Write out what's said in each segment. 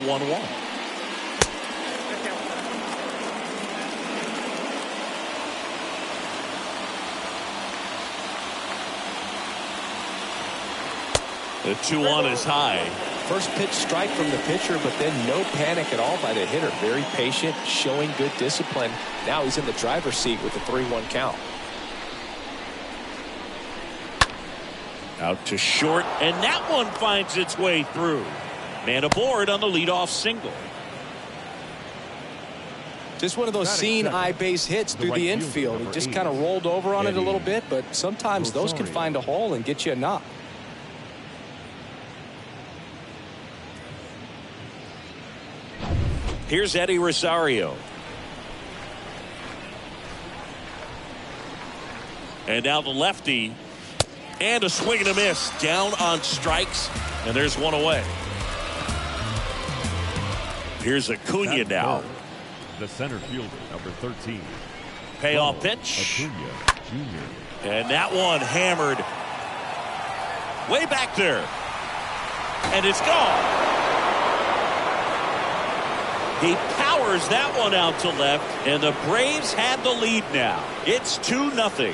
1-1. The 2-1 is high. First pitch strike from the pitcher, but then no panic at all by the hitter. Very patient, showing good discipline. Now he's in the driver's seat with the 3-1 count. Out to short, and that one finds its way through. Man aboard on the leadoff single. Just one of those seeing eye base hits through the infield. He just kind of rolled over on it a little bit, but sometimes those can find a hole and get you a knock. Here's Eddie Rosario. And now the lefty. And a swing and a miss. Down on strikes. And there's one away. Here's Acuna now. The center fielder, number 13. Payoff pitch. Acuna Jr. And that one hammered way back there. And it's gone. He powers that one out to left, and the Braves have the lead now. It's 2-0.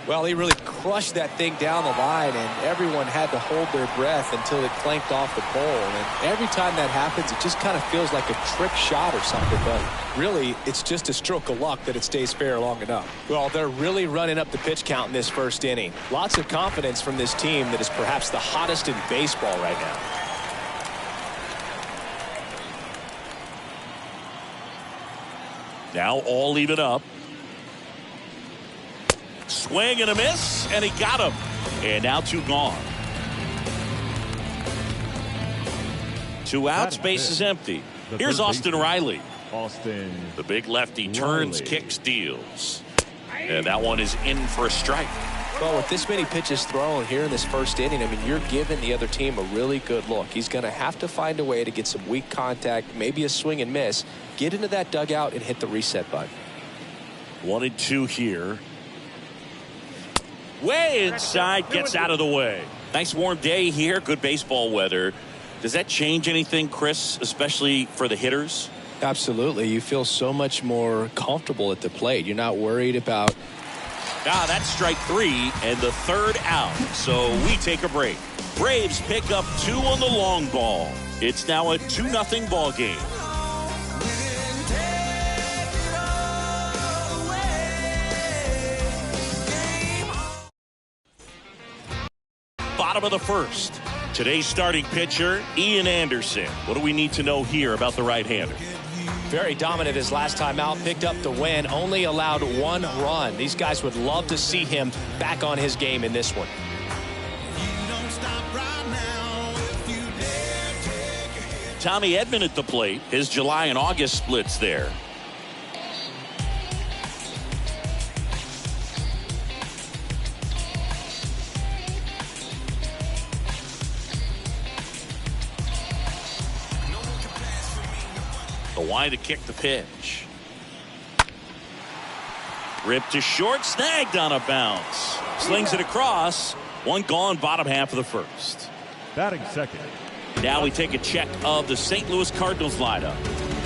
Well, he really crushed that thing down the line, and everyone had to hold their breath until it clanked off the pole. And every time that happens, it just kind of feels like a trick shot or something. But really, it's just a stroke of luck that it stays fair long enough. Well, they're really running up the pitch count in this first inning. Lots of confidence from this team that is perhaps the hottest in baseball right now. Now all even up. Swing and a miss, and he got him. And now 2 gone. 2 outs, base is empty. Here's Austin Riley. The big lefty turns, kicks, deals. And that one is in for a strike. Well, with this many pitches thrown here in this first inning, I mean, you're giving the other team a really good look. He's going to have to find a way to get some weak contact, maybe a swing and miss, get into that dugout and hit the reset button. 1-2 here. Way inside, gets out of the way. Nice warm day here, good baseball weather. Does that change anything, Chris, especially for the hitters? Absolutely. You feel so much more comfortable at the plate. You're not worried about... That's strike 3 and the 3rd out. So we take a break. Braves pick up 2 on the long ball. It's now a 2-0 ball game. Bottom of the first. Today's starting pitcher, Ian Anderson. What do we need to know here about the right-hander? Very dominant his last time out, picked up the win, only allowed 1 run. These guys would love to see him back on his game in this one. Tommy Edmond at the plate. His July and August splits there. The wide to kick the pitch. Ripped to short, snagged on a bounce. Slings it across. 1 gone, bottom half of the first. Batting second. Now we take a check of the St. Louis Cardinals lineup.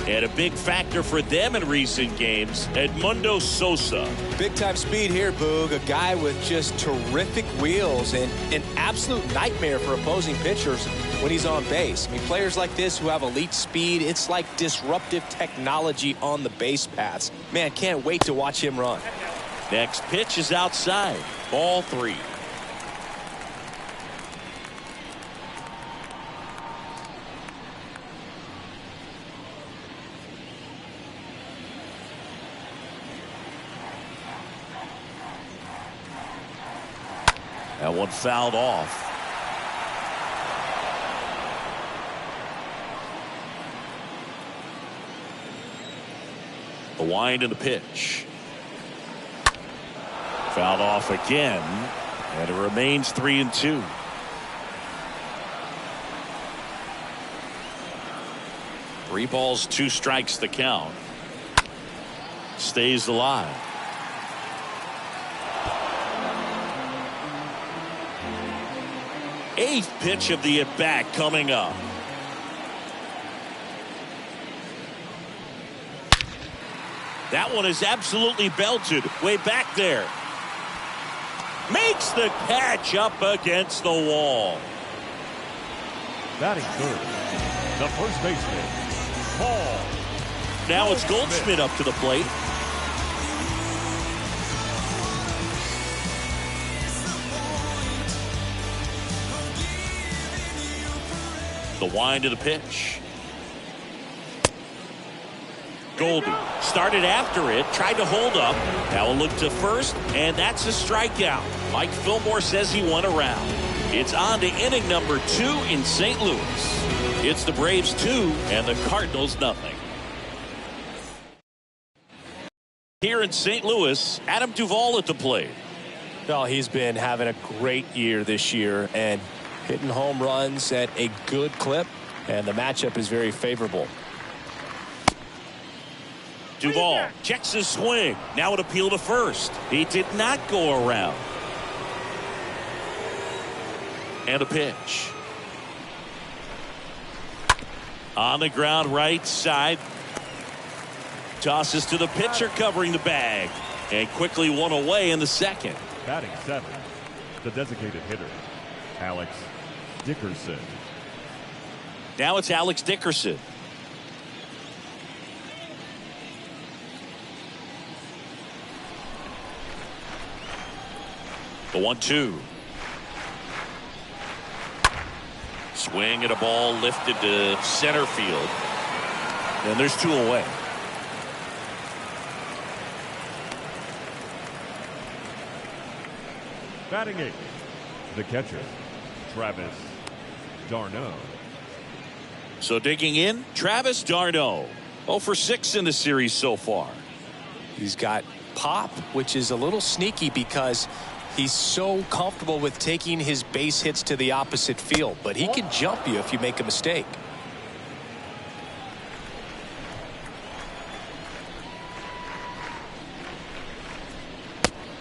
And a big factor for them in recent games, Edmundo Sosa. Big time speed here, Boog. A guy with just terrific wheels and an absolute nightmare for opposing pitchers when he's on base. I mean, players like this who have elite speed, it's like disruptive technology on the base paths. Man, can't wait to watch him run. Next pitch is outside. Ball 3. That one fouled off. The wind and the pitch. Fouled off again. And it remains 3-2. 3 balls, 2 strikes the count. Stays alive. Eighth pitch of the at-bat coming up. That one is absolutely belted way back there. Makes the catch up against the wall. Batting third, the first baseman, Paul. Now it's Goldschmidt up to the plate. The wind of the pitch. Goldie started after it, tried to hold up. Now a look to first, and that's a strikeout. Mike Fillmore says he won a round. It's on to inning number 2 in St. Louis. It's the Braves 2 and the Cardinals nothing. Here in St. Louis, Adam Duvall at the plate. Well, he's been having a great year this year and hitting home runs at a good clip, and the matchup is very favorable. Duvall checks his swing. Now an appeal to first. He did not go around. And a pitch. On the ground right side. Tosses to the pitcher covering the bag. And quickly one away in the second. Batting 7, the designated hitter, Alex Dickerson. Now it's Alex Dickerson. The 1-2. Swing at a ball lifted to center field. And there's 2 away. Batting 8, the catcher, Travis d'Arnaud. So digging in, Travis d'Arnaud. 0 for 6 in the series so far. He's got pop, which is a little sneaky because he's so comfortable with taking his base hits to the opposite field, but he can jump you if you make a mistake.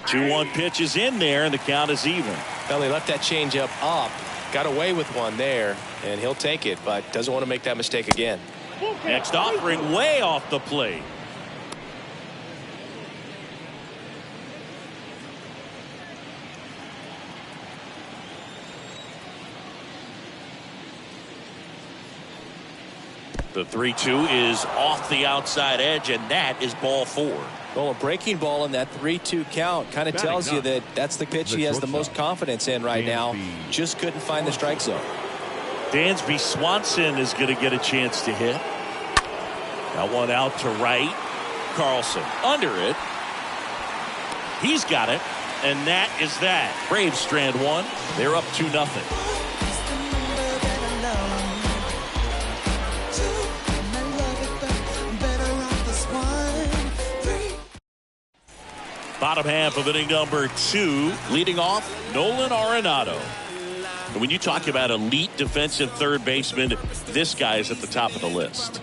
Two 1 pitch is in there, and the count is even. Well, he left that changeup up, got away with one there, and he'll take it, but doesn't want to make that mistake again. Next offering way off the plate. The 3-2 is off the outside edge, and that is ball 4. Well, a breaking ball in that 3-2 count kind of tells you that that's the pitch he has the most confidence in right now. Just couldn't find the strike zone. Dansby Swanson is going to get a chance to hit. That one out to right. Carlson under it. He's got it, and that is that. Braves strand 1. They're up 2-0. Bottom half of inning number 2, leading off Nolan Arenado. And when you talk about elite defensive third baseman, this guy is at the top of the list.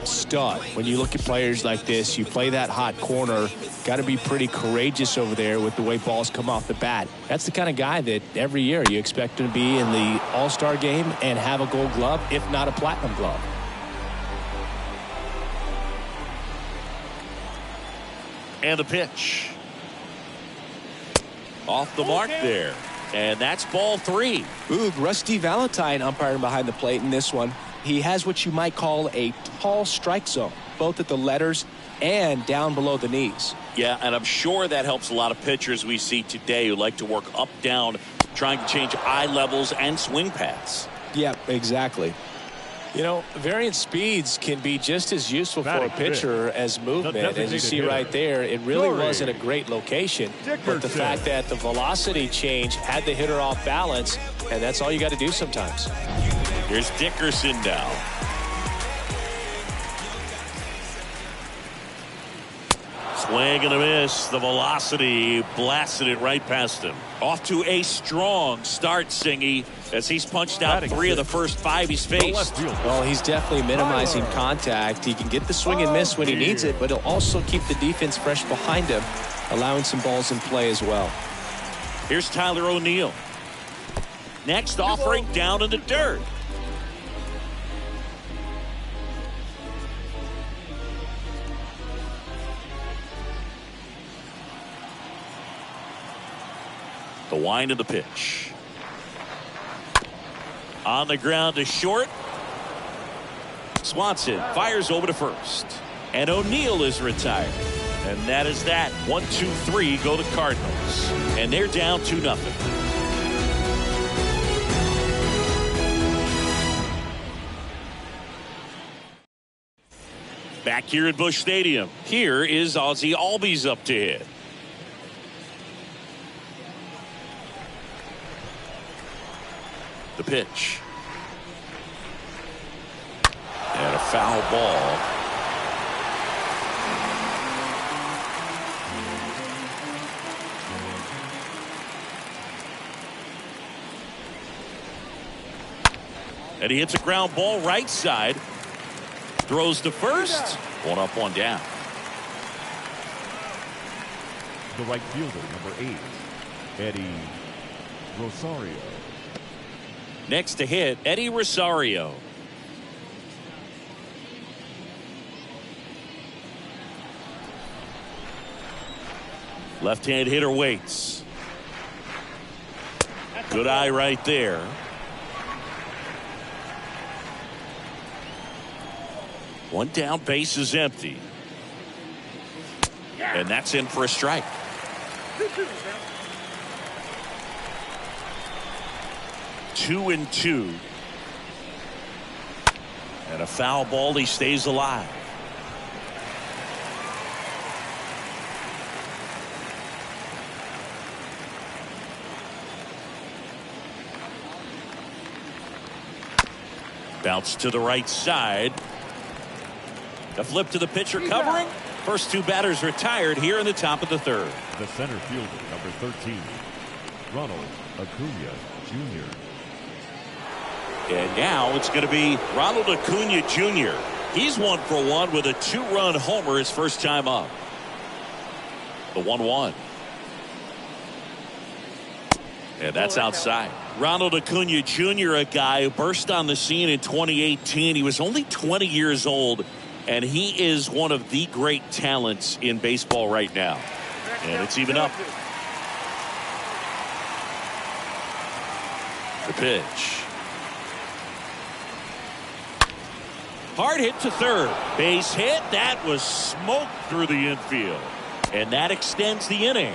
Stud. When you look at players like this, you play that hot corner, got to be pretty courageous over there with the way balls come off the bat. That's the kind of guy that every year you expect him to be in the All-Star game and have a Gold Glove, if not a Platinum Glove. And the pitch. Off the mark there. And that's ball 3. Ooh, Rusty Valentine umpiring behind the plate in this one. He has what you might call a tall strike zone, both at the letters and down below the knees. Yeah, and I'm sure that helps a lot of pitchers we see today who like to work up, down, trying to change eye levels and swing paths. Yeah, exactly. You know, variant speeds can be just as useful for a pitcher as movement. As you see right there, it really wasn't a great location. But the fact that the velocity change had the hitter off balance, and that's all you got to do sometimes. Here's Dickerson now. Swing and a miss. The velocity blasted it right past him. Off to a strong start, Singy, as he's punched out 3 of the first 5 he's faced. Well, he's definitely minimizing contact. He can get the swing and miss when he needs it, but he'll also keep the defense fresh behind him, allowing some balls in play as well. Here's Tyler O'Neill. Next offering down in the dirt. The wind of the pitch. On the ground to short. Swanson fires over to first. And O'Neill is retired. And that is that. 1, 2, 3 go the Cardinals. And they're down 2-0. Back here at Busch Stadium. Here is Ozzie Albies up to hit. The pitch. And a foul ball. And he hits a ground ball right side. Throws to first. 1 up, 1 down. The right fielder, number 8, Eddie Rosario. Next to hit, Eddie Rosario. Left-hand hitter waits. Good eye right there. One down, base is empty. And that's in for a strike. Two and 2. And a foul ball. He stays alive. Bounce to the right side. The flip to the pitcher covering. First 2 batters retired here in the top of the 3rd. The center fielder, number 13, Ronald Acuna Jr. And now it's going to be Ronald Acuna Jr. He's 1 for 1 with a 2-run homer his first time up. The 1-1. And that's outside. Ronald Acuna Jr., a guy who burst on the scene in 2018. He was only 20 years old, and he is one of the great talents in baseball right now. And it's even up. The pitch. Hard hit to third. Base hit. That was smoked through the infield. And that extends the inning.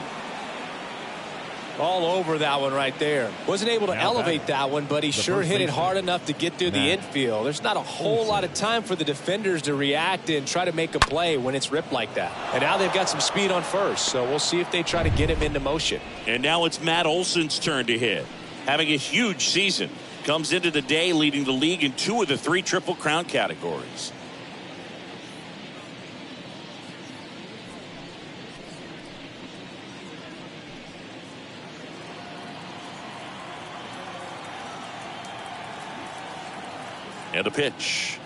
All over that one right there. Wasn't able to elevate that one, but he sure hit it hard enough to get through the infield. There's not a whole lot of time for the defenders to react and try to make a play when it's ripped like that. And now they've got some speed on first, so we'll see if they try to get him into motion. And now it's Matt Olson's turn to hit. Having a huge season. Comes into the day leading the league in 2 of the 3 Triple Crown categories. And a pitch.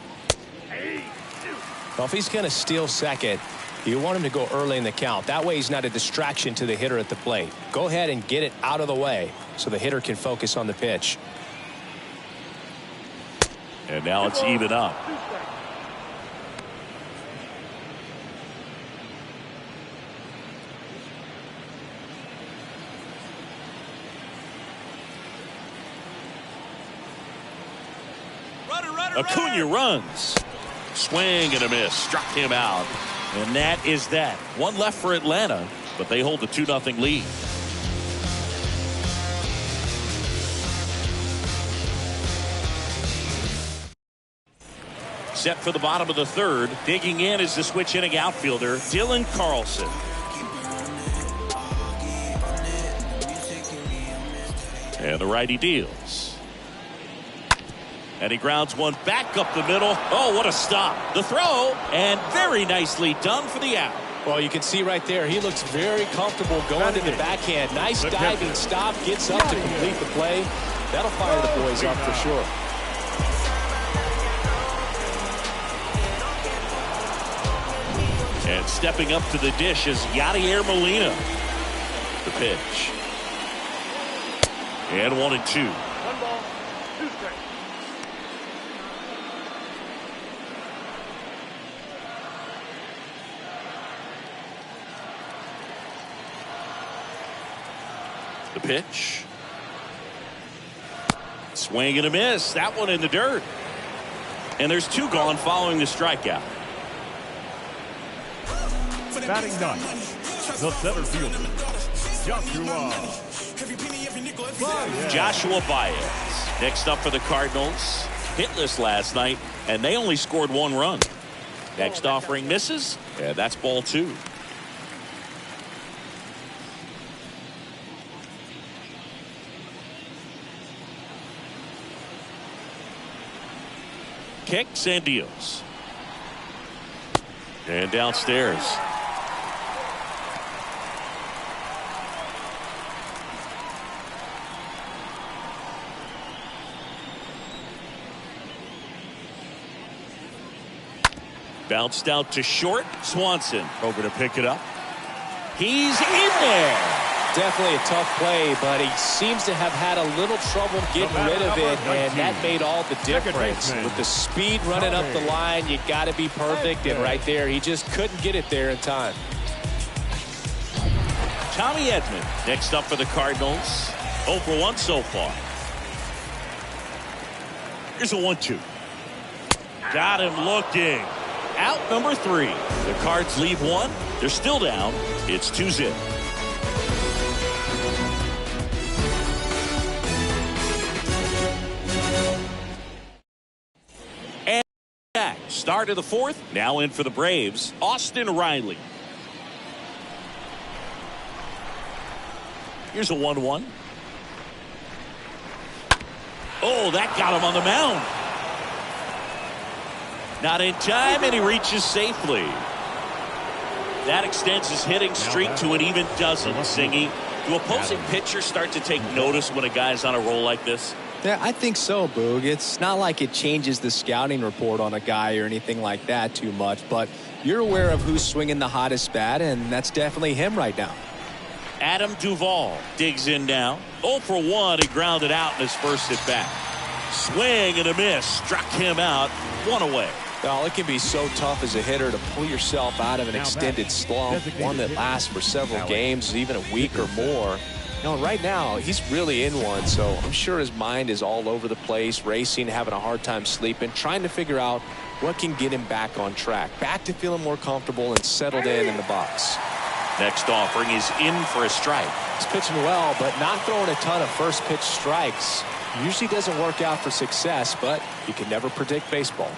Well, if he's going to steal second, you want him to go early in the count. That way he's not a distraction to the hitter at the plate. Go ahead and get it out of the way so the hitter can focus on the pitch. And now it's even up. Acuna runs. Swing and a miss. Struck him out. And that is that. 1 left for Atlanta, but they hold the 2-0 lead. Set for the bottom of the 3rd. Digging in is the switch inning outfielder, Dylan Carlson. And the righty deals. And he grounds one back up the middle. Oh, what a stop. The throw, and very nicely done for the out. Well, you can see right there, he looks very comfortable going to the backhand. Nice diving stop, gets up to complete the play. That'll fire the boys up for sure. And stepping up to the dish is Yadier Molina. The pitch. And 1-2. 1 ball, 2 strikes. The pitch. Swing and a miss. That one in the dirt. And there's 2 gone following the strikeout. Batting ninth, the center fielder, Joshua Baez. Next up for the Cardinals. Hitless last night, and they only scored 1 run. Next offering misses, and that's ball 2. Hicks and deals. And downstairs. Bounced out to short. Swanson over to pick it up. He's in there. Definitely a tough play, but he seems to have had a little trouble getting rid of it, and that made all the difference. With the speed running up the line, you got to be perfect, and right there, he just couldn't get it there in time. Tommy Edmond next up for the Cardinals. 0 for 1 so far. Here's a 1-2. Got him looking. Out number 3. The Cards leave 1. They're still down. It's 2-0. And back. Start of the 4th. Now in for the Braves. Austin Riley. Here's a 1-1. Oh, that got him on the mound. Not in time, and he reaches safely. That extends his hitting streak to an even dozen. Singy, do opposing pitchers start to take notice when a guy's on a roll like this? Yeah, I think so, Boog. It's not like it changes the scouting report on a guy or anything like that too much, but you're aware of who's swinging the hottest bat, and that's definitely him right now. Adam Duvall digs in now. 0 for 1, he grounded out in his first at bat. Swing and a miss, struck him out. 1 away. Well, it can be so tough as a hitter to pull yourself out of an extended slump, one that lasts for several games, even a week or more. You know, right now, he's really in one, so I'm sure his mind is all over the place, racing, having a hard time sleeping, trying to figure out what can get him back on track, back to feeling more comfortable and settled in the box. Next offering is in for a strike. He's pitching well, but not throwing a ton of first pitch strikes. Usually doesn't work out for success, but you can never predict baseball.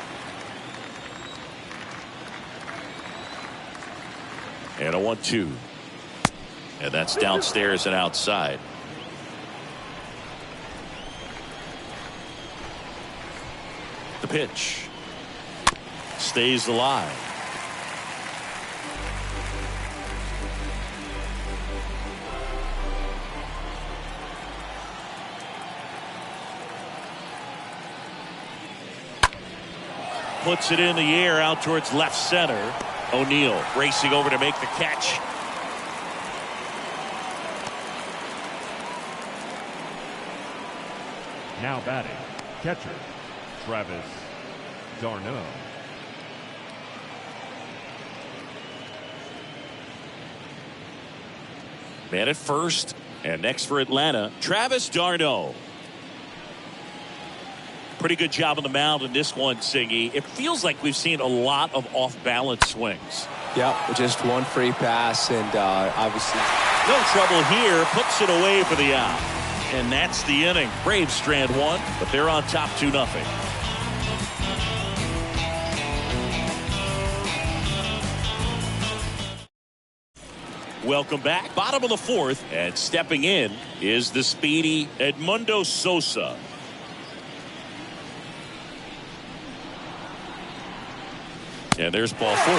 And a 1-2. And that's downstairs and outside. The pitch. Stays alive. Puts it in the air out towards left center. O'Neill racing over to make the catch. Now batting, catcher, Travis d'Arnaud. Man at first, and next for Atlanta, Travis d'Arnaud. Pretty good job on the mound in this one, Singy. It feels like we've seen a lot of off-balance swings. Yep, just one free pass, and obviously no trouble here. Puts it away for the out. And that's the inning. Braves strand 1, but they're on top 2-0. Welcome back. Bottom of the 4th, and stepping in is the speedy Edmundo Sosa. And there's ball 4.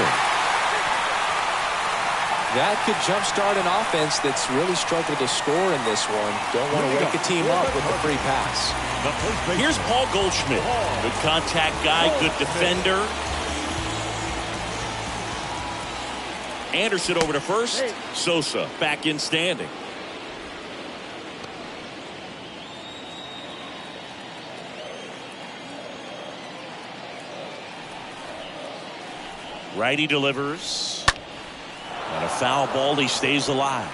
That could jumpstart an offense that's really struggled to score in this one. Don't want to wake a team up with the free pass. Here's Paul Goldschmidt. Good contact guy, good defender. Anderson over to first. Sosa back in standing. Righty delivers. And a foul ball. He stays alive.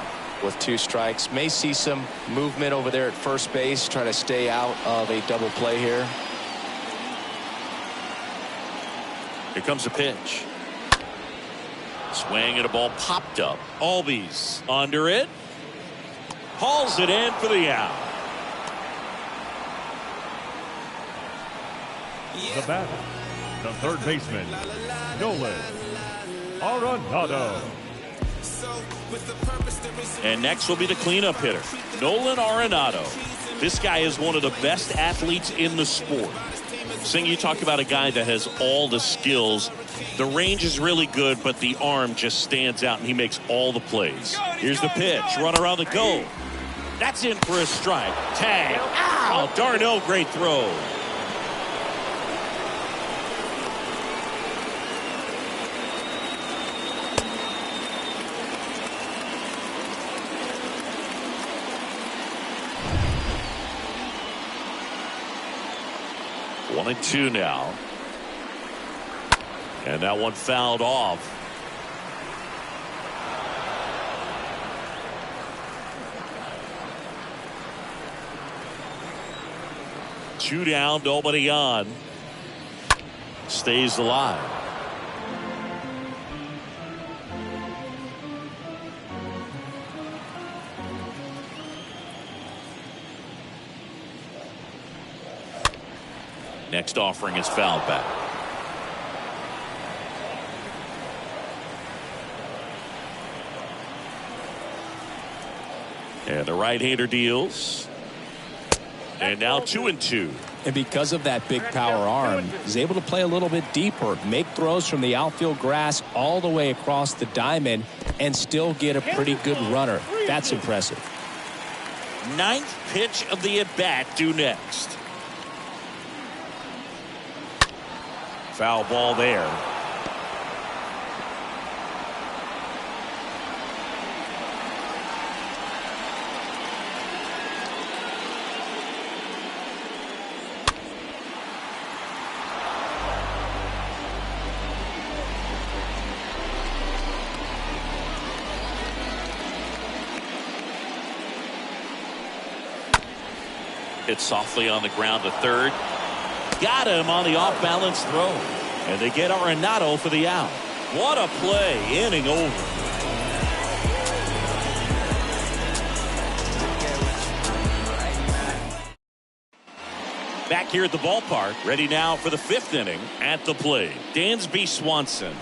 With 2 strikes. May see some movement over there at first base. Try to stay out of a double play here. Here comes a pitch. Swing and a ball popped up. Albies under it. Hauls it in for the out. The batter, the third baseman, Nolan Arenado. And next will be the cleanup hitter, Nolan Arenado. This guy is one of the best athletes in the sport. Sing, you talk about a guy that has all the skills. The range is really good, but the arm just stands out, and he makes all the plays. Here's the pitch. Runner on the go. That's in for a strike. Tag. Ow! Darnell, great throw. One and two now. And that one fouled off. Two down, nobody on. Stays alive. Next offering is fouled back. And the right-hander deals. And now 2-2. And because of that big power arm, he's able to play a little bit deeper, make throws from the outfield grass all the way across the diamond, and still get a pretty good runner. That's impressive. Ninth pitch of the at-bat due next. Foul ball there. Hit softly on the ground to third. Got him on the off-balance throw. And they get Arenado for the out. What a play. Inning over. Back here at the ballpark. Ready now for the 5th inning. At the plate, Dansby Swanson.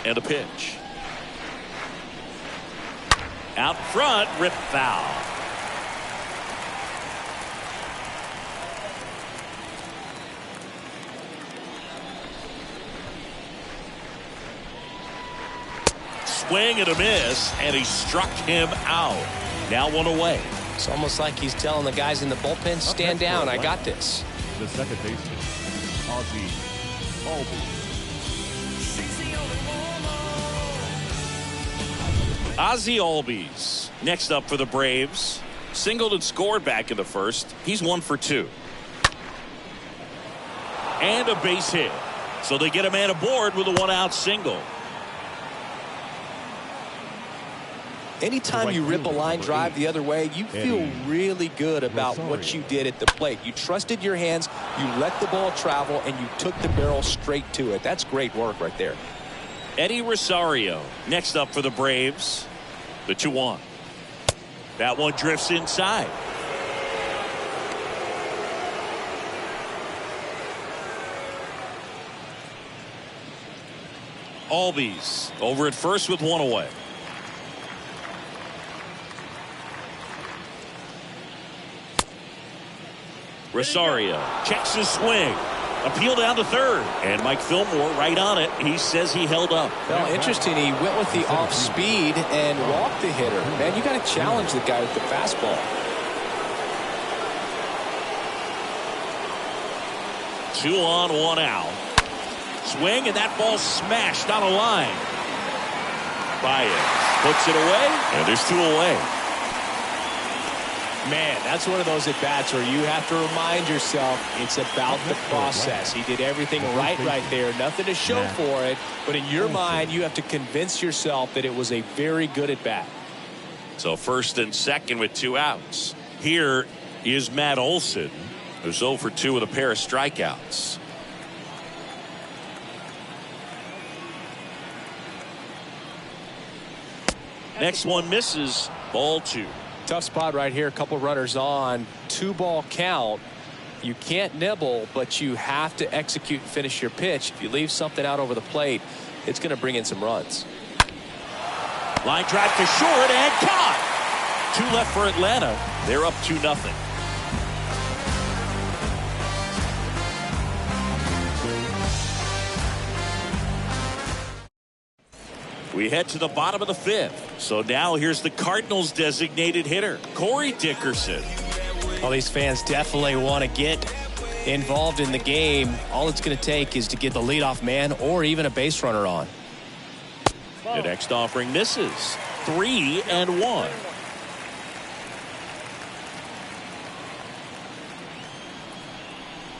And a pitch. Out front, rip foul. Swing and a miss, and he struck him out. Now one away. It's almost like he's telling the guys in the bullpen, stand down, I got this. The second baseman, Ozzie Albies next up for the Braves. Singled and scored back in the first. He's 1 for 2. And a base hit. So they get a man aboard with a 1-out single. Anytime you rip a line drive the other way, you feel really good about what you did at the plate. You trusted your hands, you let the ball travel, and you took the barrel straight to it. That's great work right there. Eddie Rosario next up for the Braves. The 2-1. That one drifts inside. Albies over at first with 1 away. Rosario checks his swing. Appeal down to third. And Mike Fillmore right on it. He says he held up. Well, interesting. He went with the off speed and walked the hitter. Man, you got to challenge the guy with the fastball. 2 on, 1 out. Swing, and that ball smashed on a line. Baez puts it away, and there's 2 away. Man, that's one of those at-bats where you have to remind yourself it's about the process. He did everything right there. Nothing to show for it. But in your mind, you have to convince yourself that it was a very good at-bat. So first and second with 2 outs. Here is Matt Olson, who's 0 for 2 with a pair of strikeouts. Next one misses. Ball 2. Tough spot right here. A couple runners on. 2-ball count. You can't nibble, but you have to execute and finish your pitch. If you leave something out over the plate, it's going to bring in some runs. Line drive to short and caught. 2 left for Atlanta. They're up 2-0. We head to the bottom of the 5th. So now here's the Cardinals' designated hitter, Corey Dickerson. Well, these fans definitely want to get involved in the game. All it's going to take is to get the leadoff man or even a base runner on. The next offering misses. 3-1.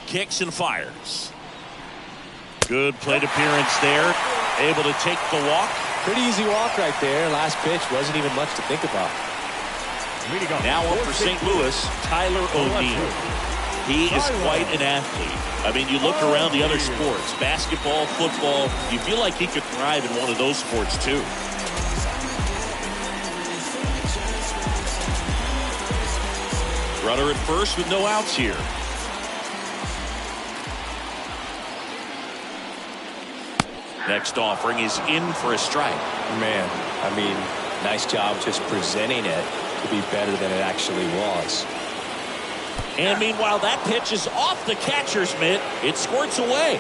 Kicks and fires. Good plate appearance there. Able to take the walk. Pretty easy walk right there. Last pitch wasn't even much to think about. Now up for St. Louis, Tyler O'Neill. He is quite an athlete. I mean, you look around the other sports, basketball, football, you feel like he could thrive in one of those sports too. Runner at first with no outs here. Next offering is in for a strike. Man, I mean, nice job just presenting it to be better than it actually was. And meanwhile, that pitch is off the catcher's mitt. It squirts away.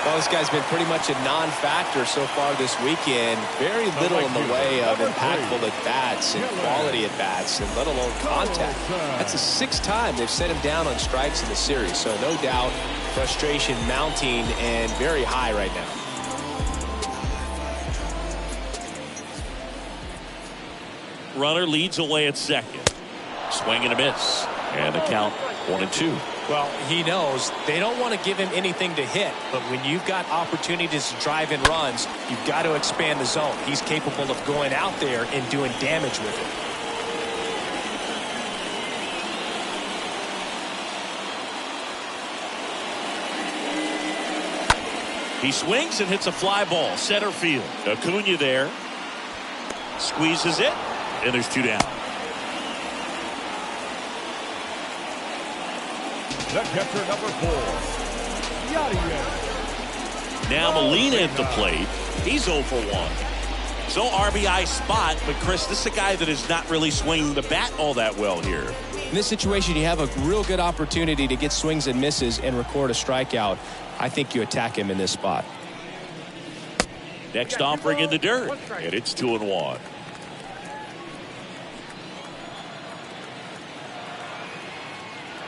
Well, this guy's been pretty much a non-factor so far this weekend. Very little in the way of impactful at-bats and quality at-bats, and let alone contact. That's the 6th time they've set him down on strikes in the series. So no doubt, frustration mounting and very high right now. Runner leads away at second. Swing and a miss. And the count 1-2. Well, he knows they don't want to give him anything to hit, but when you've got opportunities to drive in runs, you've got to expand the zone. He's capable of going out there and doing damage with it. He swings and hits a fly ball. Center field. Acuna there. Squeezes it. And there's 2 down. The catcher, number 4, Now Molina at the plate. He's 0 for 1. So RBI spot, but Chris, this is a guy that is not really swinging the bat all that well here. In this situation, you have a real good opportunity to get swings and misses and record a strikeout. I think you attack him in this spot. Next offering in the dirt, and it's 2-1.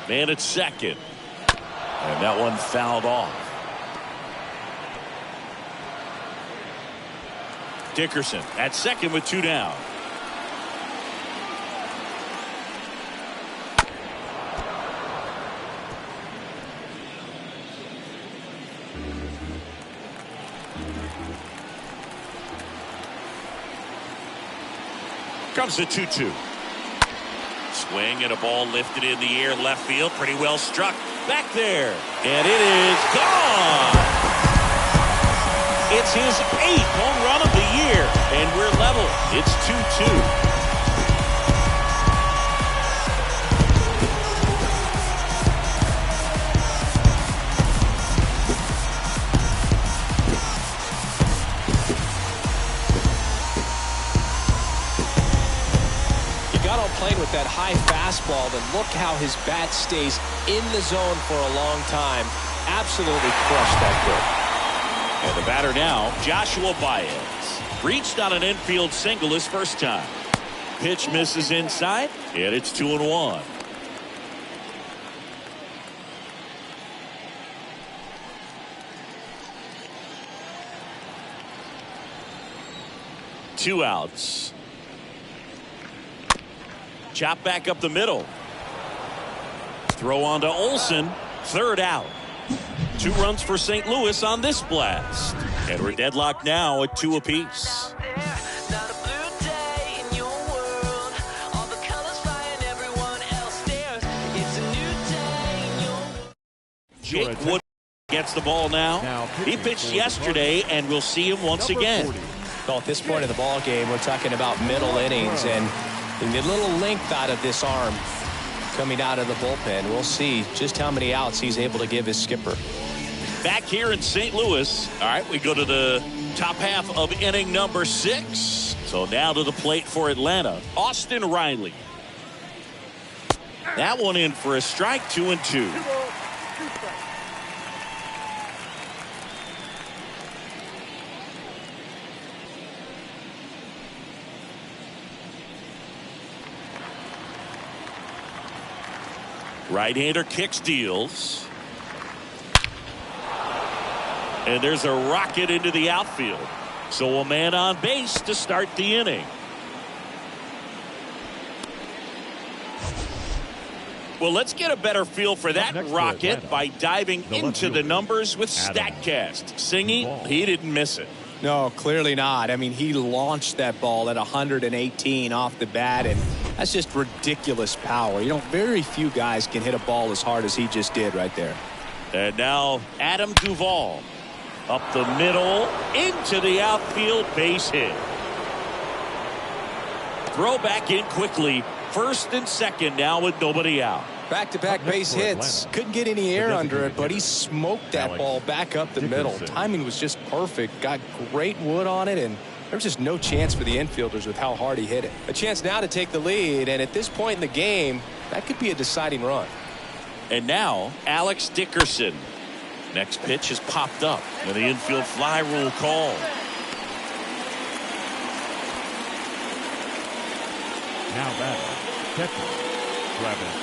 Man at second. And that one fouled off. Dickerson at second with 2 down. Comes the 2-2. Swing and a ball lifted in the air, left field, pretty well struck. Back there, and it is gone. It's his 8th home run of the year, and we're level. It's 2-2. that high fastball, then look how his bat stays in the zone for a long time. Absolutely crushed that pitch. And the batter now, Joshua Baez. Reached on an infield single his first time. Pitch misses inside, and it's 2-1. Two outs. Chop back up the middle. Throw on to Olsen. Third out. 2 runs for St. Louis on this blast. And we're deadlocked now at 2 apiece. Jake Wood gets the ball now. He pitched yesterday, and we'll see him once again. Well, at this point of the ball game, we're talking about middle innings, and the little length out of this arm coming out of the bullpen. We'll see just how many outs he's able to give his skipper. Back here in St. Louis. All right, we go to the top half of inning number 6. So now to the plate for Atlanta, Austin Riley. That one in for a strike, 2-2. Right-hander kicks, deals. And there's a rocket into the outfield. So a man on base to start the inning. Well, let's get a better feel for that rocket by diving into the numbers with StatCast. Singy, he didn't miss it. No, clearly not. I mean, he launched that ball at 118 off the bat, and that's just ridiculous power. You know, very few guys can hit a ball as hard as he just did right there. And now Adam Duvall up the middle into the outfield, base hit. Throw back in quickly. First and second now with nobody out. Back-to-back base hits. Couldn't get any air under it, but he smoked that ball back up the middle. Timing was just perfect. Got great wood on it, and there was just no chance for the infielders with how hard he hit it. A chance now to take the lead, and at this point in the game, that could be a deciding run. And now Alex Dickerson. Next pitch has popped up, and the infield fly rule call. Now batting, catcher, Travis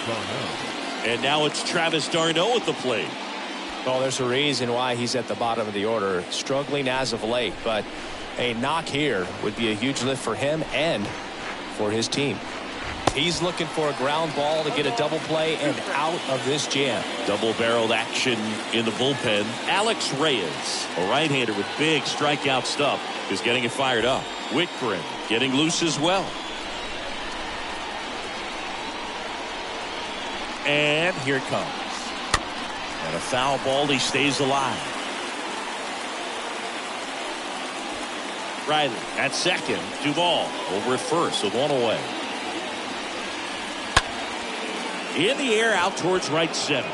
d'Arnaud. And now it's Travis d'Arnaud at the plate. Well, there's a reason why he's at the bottom of the order, struggling as of late, but a knock here would be a huge lift for him and for his team. He's looking for a ground ball to get a double play and out of this jam. Double-barreled action in the bullpen. Alex Reyes, a right-hander with big strikeout stuff, is getting it fired up. Whitgren getting loose as well. And here it comes. And a foul ball. He stays alive. Riley at second. Duvall over at first with one away. In the air out towards right center.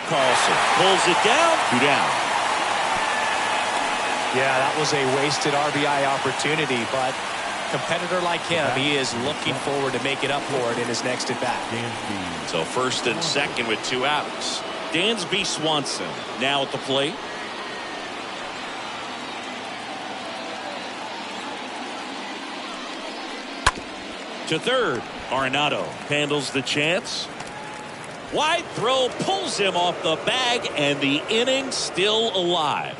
Carlson pulls it down. 2 down. Yeah, that was a wasted RBI opportunity, but competitor like him, he is looking forward to make it up for it in his next at bat. So first and second with 2 outs. Dansby Swanson now at the plate. To third, Arenado handles the chance. Wide throw pulls him off the bag, and the inning still alive.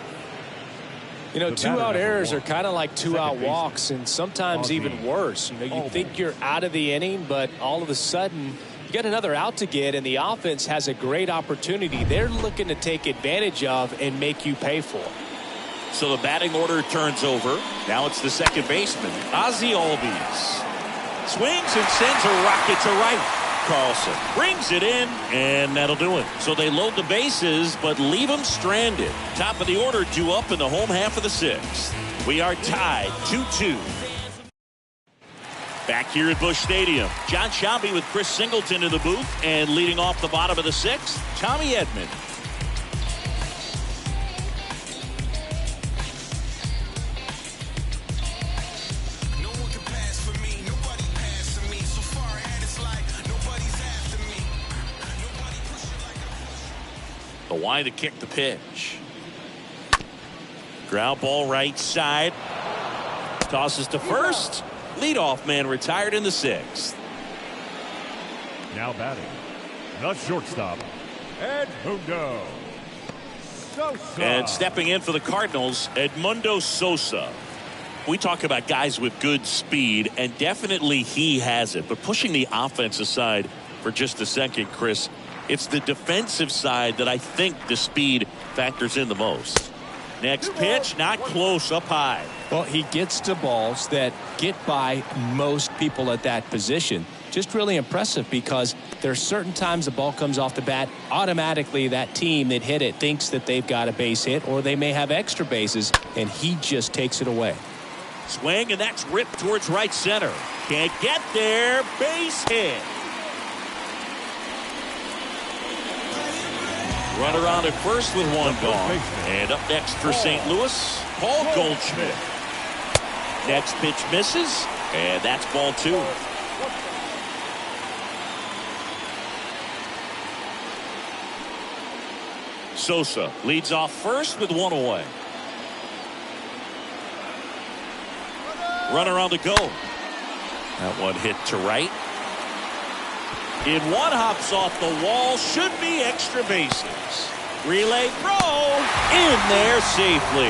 You know, 2-out errors are kind of like 2-out walks, and sometimes even worse. You know, you think you're out of the inning, but all of a sudden you got another out to get, and the offense has a great opportunity they're looking to take advantage of and make you pay for. So the batting order turns over. Now it's the second baseman, Ozzie Albies. Swings and sends a rocket to right. Carlson brings it in, and that'll do it. So they load the bases, but leave them stranded. Top of the order due up in the home half of the 6th. We are tied 2-2. Back here at Busch Stadium, John Sciambi with Chris Singleton in the booth, and leading off the bottom of the 6th, Tommy Edmond. The wide to kick the pitch. Ground ball right side. Tosses to first. Leadoff man retired in the 6th. Now batting, the shortstop, Edmond Sosa. And stepping in for the Cardinals, Edmundo Sosa. We talk about guys with good speed, and definitely he has it. But pushing the offense aside for just a second, Chris, it's the defensive side that I think the speed factors in the most. Next pitch, not close, up high. Well, he gets to balls that get by most people at that position. Just really impressive because there's certain times the ball comes off the bat, automatically that team that hit it thinks that they've got a base hit, or they may have extra bases, and he just takes it away. Swing, and that's ripped towards right center. Can't get there. Base hit. Runner on at first with one gone. And up next for St. Louis, Paul Goldschmidt. Next pitch misses, and that's ball 2. Sosa leads off first with one away. Runner on the go. That one hit to right. In one, hops off the wall. Should be extra bases. Relay throw. In there safely.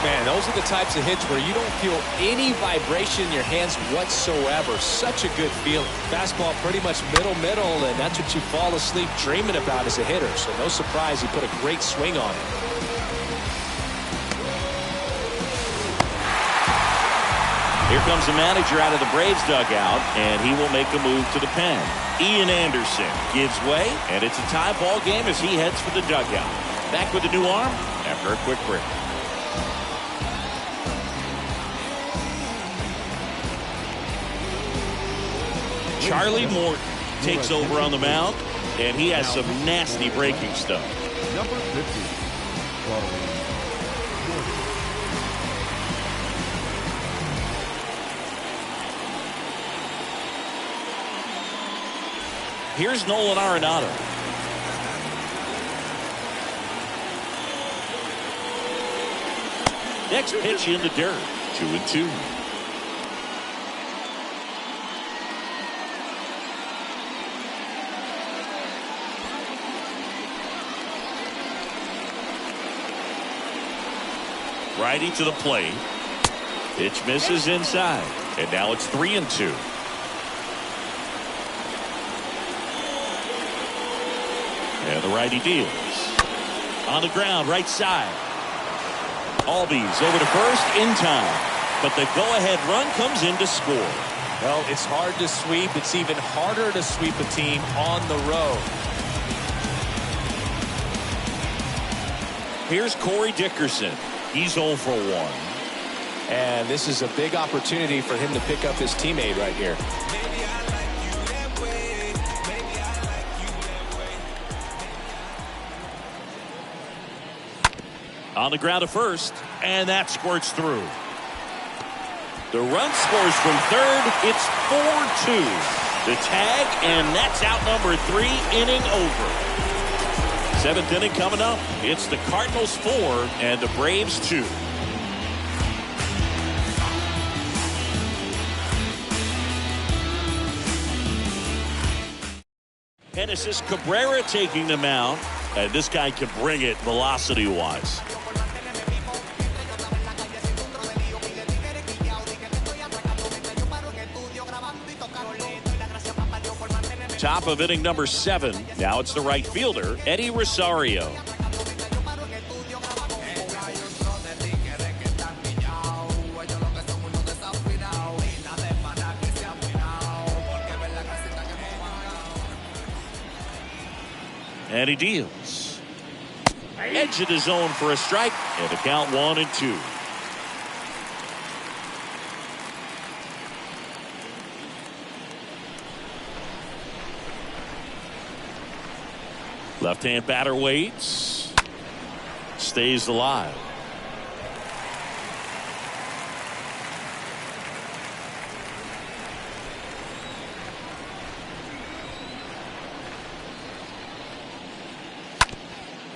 Man, those are the types of hits where you don't feel any vibration in your hands whatsoever. Such a good feeling. Fastball pretty much middle, and that's what you fall asleep dreaming about as a hitter. So no surprise he put a great swing on it. Here comes the manager out of the Braves dugout, and he will make a move to the pen. Ian Anderson gives way, and it's a tie ball game as he heads for the dugout. Back with a new arm after a quick break. Charlie Morton takes over on the mound, and he has some nasty breaking stuff. Number 50, Colin Here's Nolan Arenado. Next pitch in the dirt. 2-2. Righty to the plate. Pitch misses inside. And now it's 3-2. And the righty deals. On the ground, right side. Albies over to first in time. But the go-ahead run comes in to score. Well, it's hard to sweep. It's even harder to sweep a team on the road. Here's Corey Dickerson. He's 0 for 1. And this is a big opportunity for him to pick up his teammate right here. On the ground to first, and that squirts through. The run scores from third. It's 4-2. The tag, and that's out number 3, inning over. 7th inning coming up. It's the Cardinals 4 and the Braves 2. Genesis Cabrera taking the mound, and this guy can bring it velocity-wise. Top of inning number 7. Now it's the right fielder, Eddie Rosario. And he deals. Edge of the zone for a strike, and the count 1-2. Left-hand batter waits. Stays alive.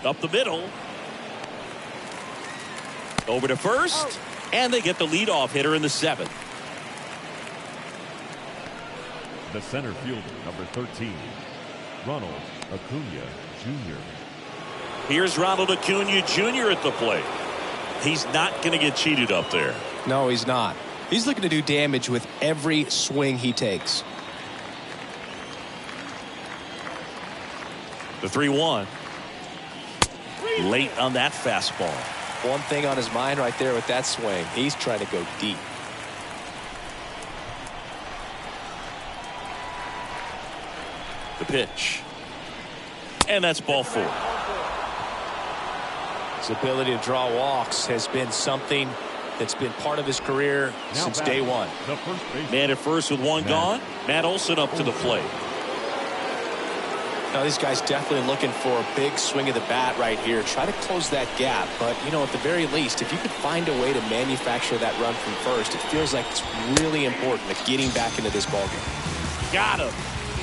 Up the middle. Over to first. And they get the leadoff hitter in the 7th. The center fielder, number 13, Ronald Acuna Jr. Here's Ronald Acuna Jr. at the plate. He's not going to get cheated up there. No, he's not. He's looking to do damage with every swing he takes. The 3-1. Late on that fastball. One thing on his mind right there with that swing. He's trying to go deep. The pitch. And that's ball 4. His ability to draw walks has been something that's been part of his career since day one. Man at first with one gone. Matt Olson up to the plate. Now these guys definitely looking for a big swing of the bat right here. Try to close that gap. But, you know, at the very least, if you could find a way to manufacture that run from first, it feels like it's really important to getting back into this ballgame. Got him.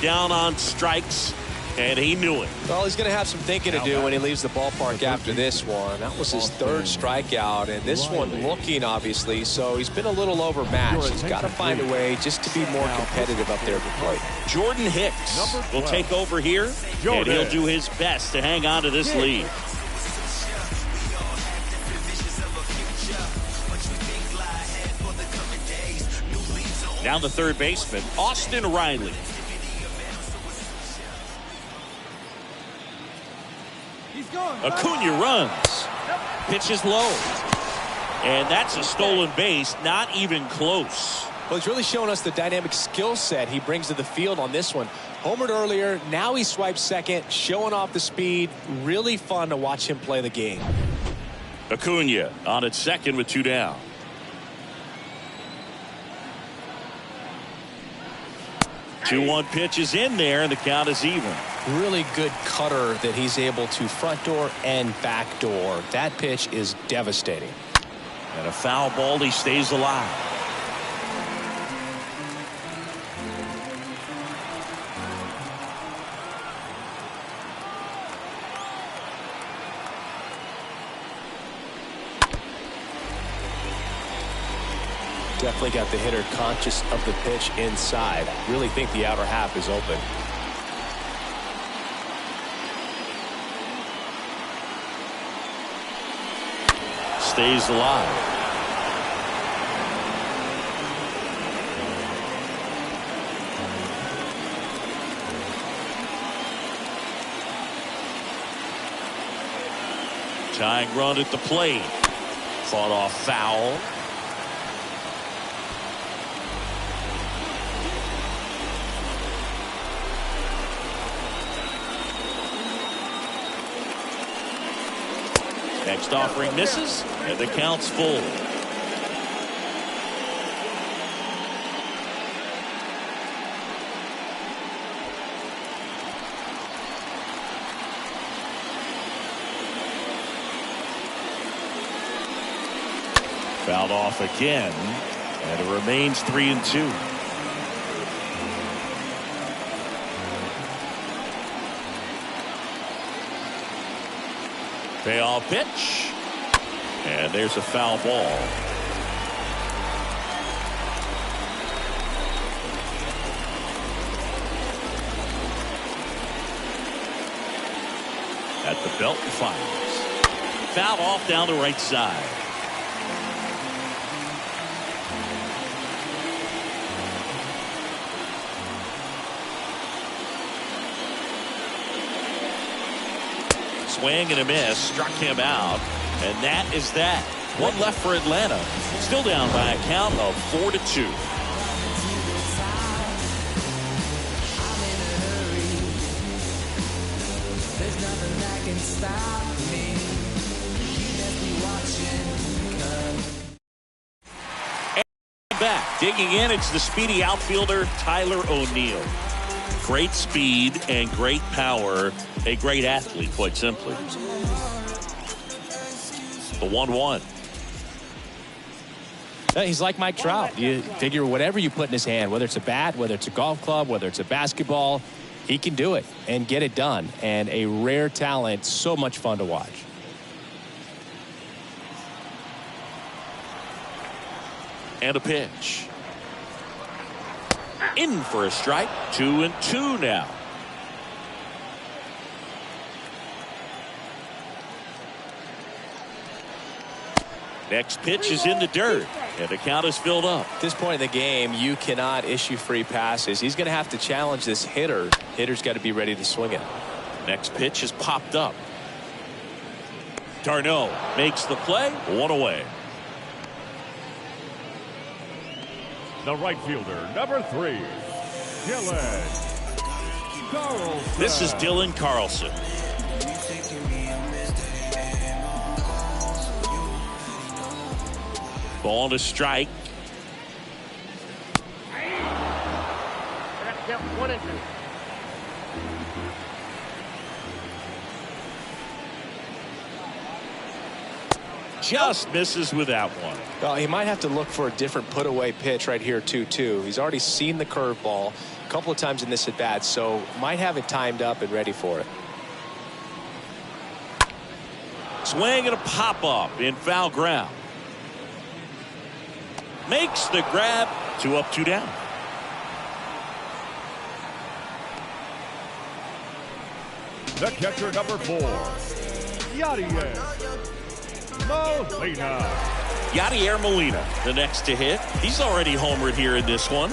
Down on strikes. And he knew it. Well, he's going to have some thinking to do when he leaves the ballpark after this one. That was his 3rd strikeout, and this one looking, obviously, so he's been a little overmatched. He's got to find a way just to be more competitive up there at the plate. Jordan Hicks will take over here, and he'll do his best to hang on to this lead. Down the third baseman, Austin Riley. Acuna runs. Pitch is low. And that's a stolen base. Not even close. Well, he's really showing us the dynamic skill set he brings to the field on this one. Homered earlier. Now he swipes second. Showing off the speed. Really fun to watch him play the game. Acuna on at second with 2 down. Two 2-1 pitch is in there, and the count is even. Really good cutter that he's able to front door and back door. That pitch is devastating. And a foul ball. He stays alive. Definitely got the hitter conscious of the pitch inside. Really think the outer half is open. Stays alive. Tying run at the plate. Fought off foul. Next offering misses, and the count's full. Fouled off again, and it remains 3-2. Payoff pitch, and there's a foul ball. At the belt and fires. Foul off down the right side. Swing and a miss, struck him out, and that is that. One left for Atlanta. Still down by a count of 4-2. And back, digging in, it's the speedy outfielder Tyler O'Neill. Great speed and great power. A great athlete, quite simply. The 1-1. He's like Mike Trout. You figure whatever you put in his hand, whether it's a bat, whether it's a golf club, whether it's a basketball, he can do it and get it done. And a rare talent, so much fun to watch. And a pitch. In for a strike. 2-2 now. Next pitch is in the dirt, and the count is filled up. At this point in the game, you cannot issue free passes. He's going to have to challenge this hitter. Hitter's got to be ready to swing it. Next pitch is popped up. Darno makes the play. 1 away. The right fielder, number 3, Dylan Carlson. This is Dylan Carlson. Ball to strike. Just misses with that one. Well, he might have to look for a different put-away pitch right here, 2-2. He's already seen the curveball a couple of times in this at-bat, so might have it timed up and ready for it. Swing and a pop-up in foul ground. Makes the grab. 2 up, 2 down. The catcher, number 4, Yadier Molina. Yadier Molina, the next to hit. He's already homered here in this one.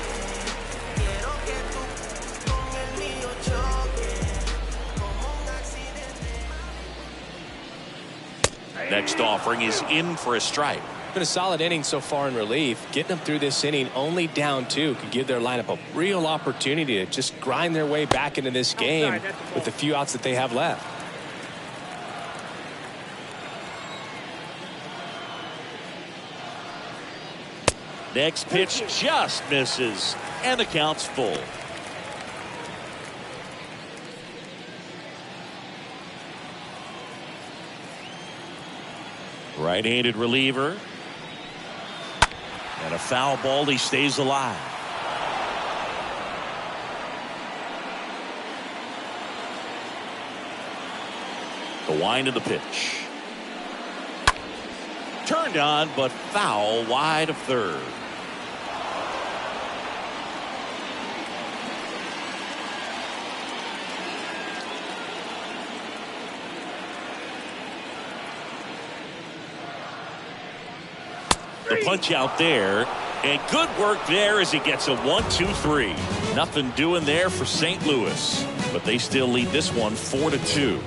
Next offering is in for a strike. Been a solid inning so far in relief. Getting them through this inning only down 2 could give their lineup a real opportunity to just grind their way back into this game with the few outs that they have left. Next pitch just misses, and the count's full. Right-handed reliever. And a foul ball. He stays alive. The wind of the pitch. Turned on, but foul wide of third. The punch out there, and good work there as he gets a 1-2-3. Nothing doing there for St. Louis, but they still lead this one 4-2.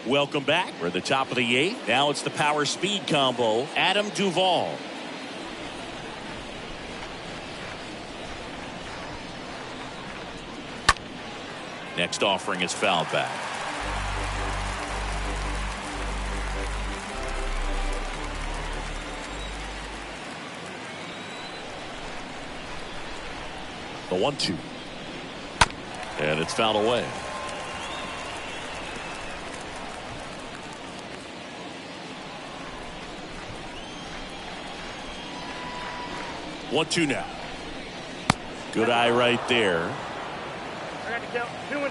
Welcome back. We're at the top of the 8th. Now it's the power speed combo. Adam Duvall. Next offering is fouled back. The 1-2. And it's fouled away. One, 2 now. Good eye right there. I got to count 2-2.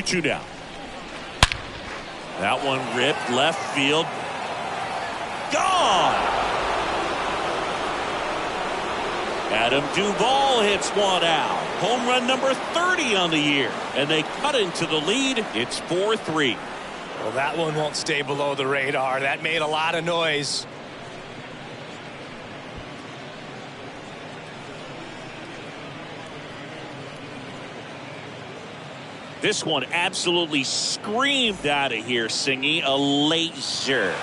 Two down. That one ripped left field. Gone. Adam Duvall hits one out. Home run number 30 on the year. And they cut into the lead. It's 4-3. Well, that one won't stay below the radar. That made a lot of noise. This one absolutely screamed out of here, Singy. A laser.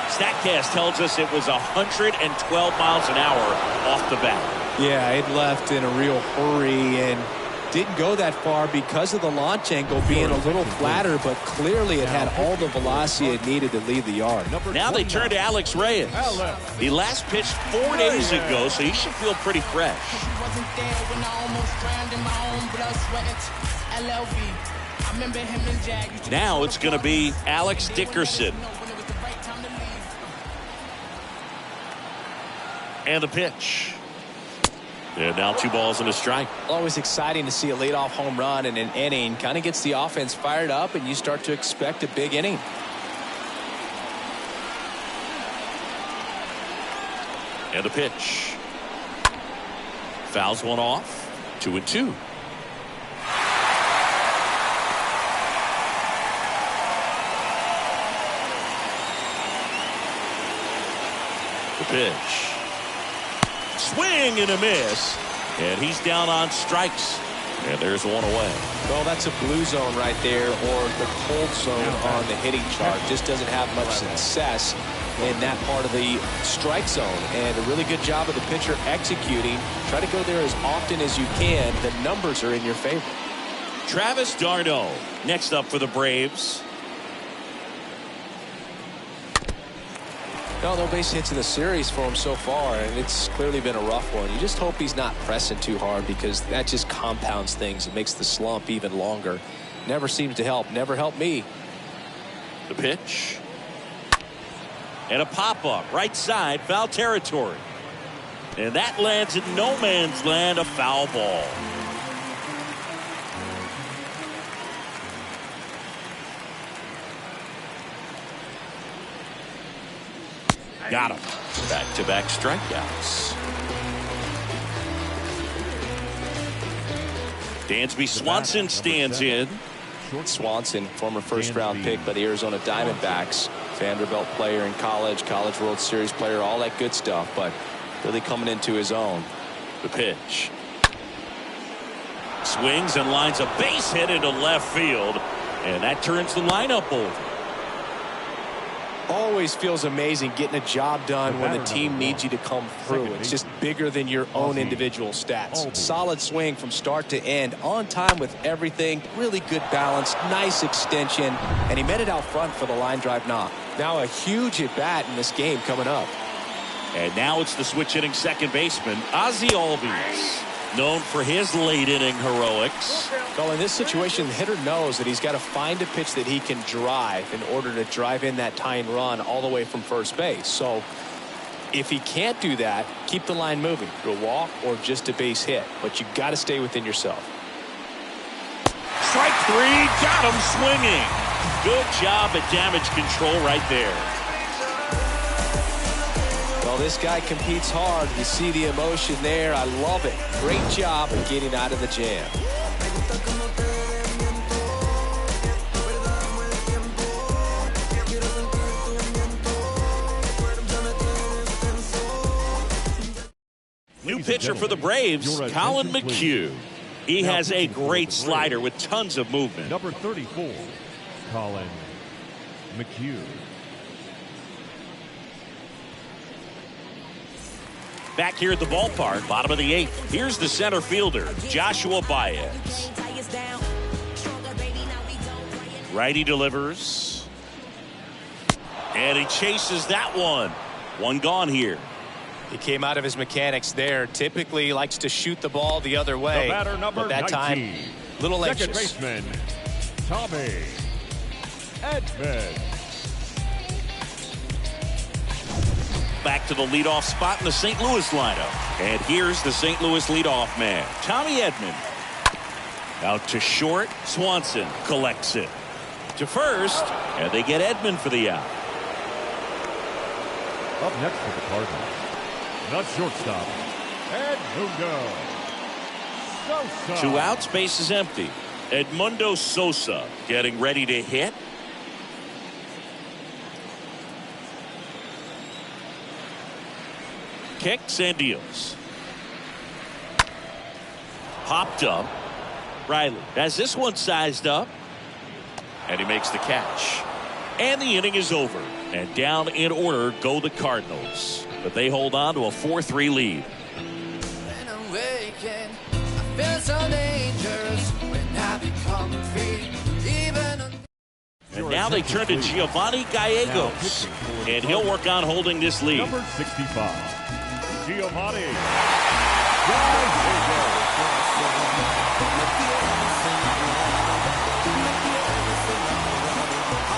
StatCast tells us it was 112 miles an hour off the bat. Yeah, it left in a real hurry, and Didn't go that far because of the launch angle being a little flatter, but clearly it had all the velocity it needed to leave the yard. Now they turn to Alex Reyes. He last pitched 4 days ago, so he should feel pretty fresh. Now it's going to be Alex Dickerson. And the pitch. And now 2 balls and a strike. Always exciting to see a leadoff home run in an inning. Kind of gets the offense fired up, and you start to expect a big inning. And the pitch. Fouls one off. 2-2. The pitch. Swing and a miss. And he's down on strikes. And there's one away. Well, that's a blue zone right there, or the cold zone on the hitting chart. Just doesn't have much success in that part of the strike zone. And a really good job of the pitcher executing. Try to go there as often as you can. The numbers are in your favor. Travis d'Arnaud next up for the Braves. No base hits in the series for him so far, and it's clearly been a rough one. You just hope he's not pressing too hard, because that just compounds things. It makes the slump even longer. Never seems to help. Never helped me. The pitch. And a pop-up. Right side. Foul territory. And that lands in no man's land. A foul ball. Got him. Back-to-back strikeouts. Dansby Swanson stands in. Swanson, former first-round pick by the Arizona Diamondbacks. Vanderbilt player in college, College World Series player, all that good stuff, but really coming into his own. The pitch. Swings and lines a base hit into left field, and that turns the lineup over. Always feels amazing getting a job done when the team needs you to come through. It's just bigger than your own individual stats. Solid swing from start to end, on time with everything, really good balance, nice extension, and he met it out front for the line drive knock. Now a huge at bat in this game coming up. And now it's the switch hitting second baseman, Ozzie Albies, known for his late inning heroics. Well, in this situation, the hitter knows that he's got to find a pitch that he can drive in order to drive in that tying run all the way from first base. So if he can't do that, keep the line moving through a walk or just a base hit, but you got to stay within yourself. Strike 3, got him swinging. Good job at damage control right there. Well, this guy competes hard. You see the emotion there. I love it. Great job of getting out of the jam. New pitcher for the Braves, Colin Mchugh. He has a great slider with tons of movement. Number 34, Colin Mchugh. Back here at the ballpark, bottom of the 8th. Here's the center fielder, Joshua Baez. Righty delivers. And he chases that one. One gone here. He came out of his mechanics there. Typically he likes to shoot the ball the other way. The batter, number but that 19, time, little second anxious. baseman, Tommy Edmond. Back to the leadoff spot in the St. Louis lineup. And here's the St. Louis leadoff man, Tommy Edmond. Out to short, Swanson collects it. To first, and they get Edmond for the out. Up next for the Cardinals, the shortstop, Edmundo Sosa. 2 outs, base is empty. Edmundo Sosa getting ready to hit. Kicks and deals. Popped up. Riley has this one sized up. And he makes the catch. And the inning is over. And down in order go the Cardinals. But they hold on to a 4-3 lead. When I'm waking, I feel so dangerous. now they turn to Giovanni Gallegos, and he'll work on holding this lead. Number 65, Giovanni.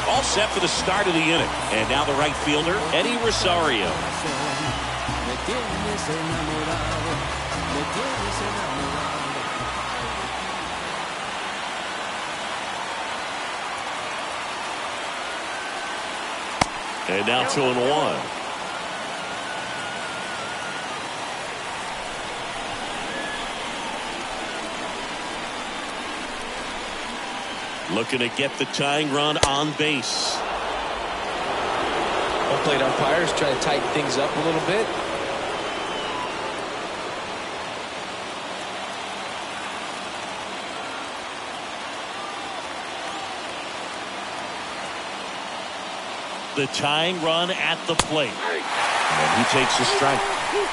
All set for the start of the inning. And now the right fielder, Eddie Rosario. And now 2-1. Looking to get the tying run on base. Home plate umpires trying to tighten things up a little bit. The tying run at the plate. And he takes a strike.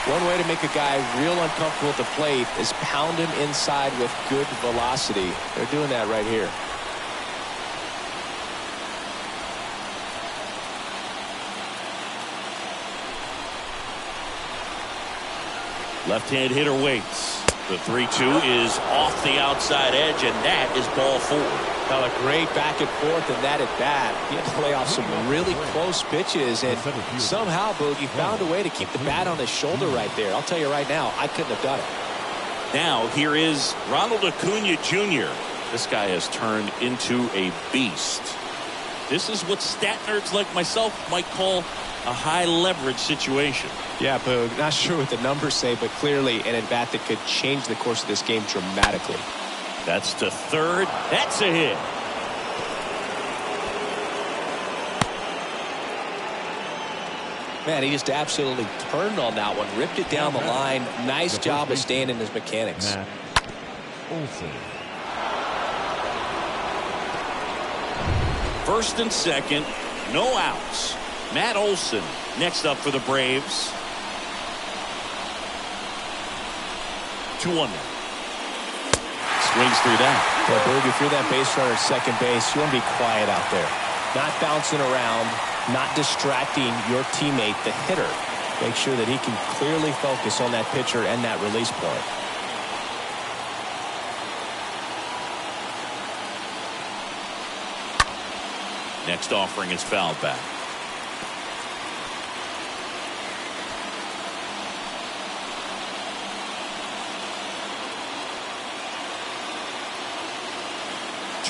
One way to make a guy real uncomfortable at the plate is pound him inside with good velocity. They're doing that right here. Left-hand hitter waits. The 3-2 is off the outside edge, and that is ball 4. Now a great back and forth in that at bat. He had to play off some really close pitches, and somehow Boogie found a way to keep the bat on his shoulder right there. I'll tell you right now, I couldn't have done it. Now here is Ronald Acuna Jr. This guy has turned into a beast. This is what stat nerds like myself might call a high leverage situation. Yeah, Boog, not sure what the numbers say, but clearly an at-bat that could change the course of this game dramatically. That's to third. That's a hit. Man, he just absolutely turned on that one, ripped it down the line. Nice job of staying in his mechanics. First and second, no outs. Matt Olson next up for the Braves. 2-1. Swings through that. Yeah, Boog, if you're that base runner at second base, you want to be quiet out there. Not bouncing around, not distracting your teammate, the hitter. Make sure that he can clearly focus on that pitcher and that release point. Next offering is fouled back.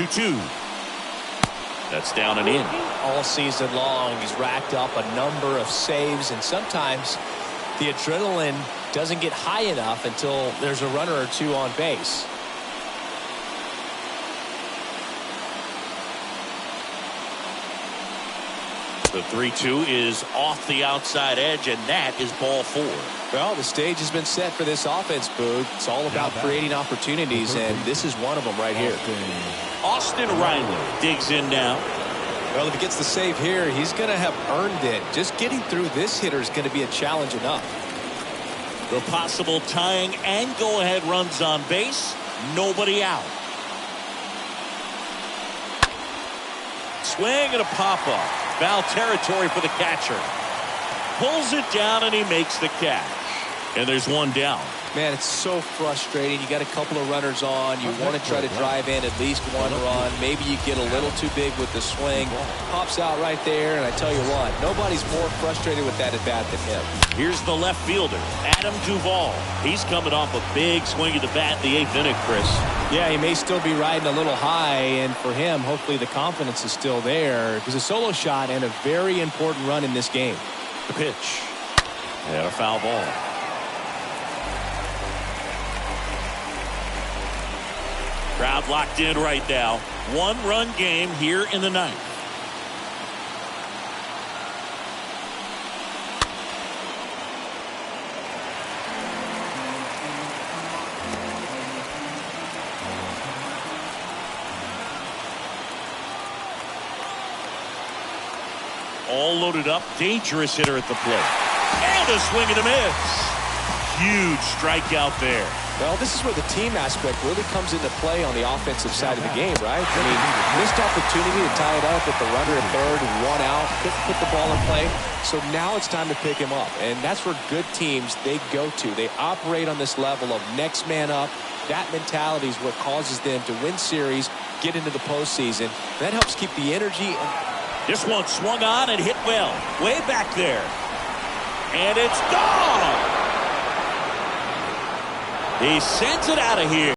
Two. That's down and in. All season long, he's racked up a number of saves, and sometimes the adrenaline doesn't get high enough until there's a runner or two on base. The 3-2 is off the outside edge, and that is ball 4. Well, the stage has been set for this offense, Boog. It's all about creating opportunities, and this is one of them right here. Austin Riley digs in now. Well, if he gets the save here, he's going to have earned it. Just getting through this hitter is going to be a challenge enough. The possible tying and go-ahead runs on base. Nobody out. Swing and a pop-up. Foul territory for the catcher. Pulls it down and he makes the catch. And there's one down. Man, it's so frustrating. You got a couple of runners on. You want to try to drive in at least one run. Maybe you get a little too big with the swing. Pops out right there, and I tell you what, nobody's more frustrated with that at bat than him. Here's the left fielder, Adam Duvall. He's coming off a big swing at the bat in the 8th inning, Chris. Yeah, he may still be riding a little high, and for him, hopefully the confidence is still there. It was a solo shot and a very important run in this game. The pitch. And a foul ball. Crowd locked in right now. 1-run game here in the 9th. All loaded up. Dangerous hitter at the plate. And a swing and a miss. huge strikeout there. Well, this is where the team aspect really comes into play on the offensive side of the game, right? I mean, missed opportunity to tie it up with the runner at third and 1 out, couldn't put the ball in play. So now it's time to pick him up, and that's where good teams, they go to. They operate on this level of next man up. That mentality is what causes them to win series, get into the postseason. That helps keep the energy. This one swung on and hit well, way back there. And it's gone. He sends it out of here.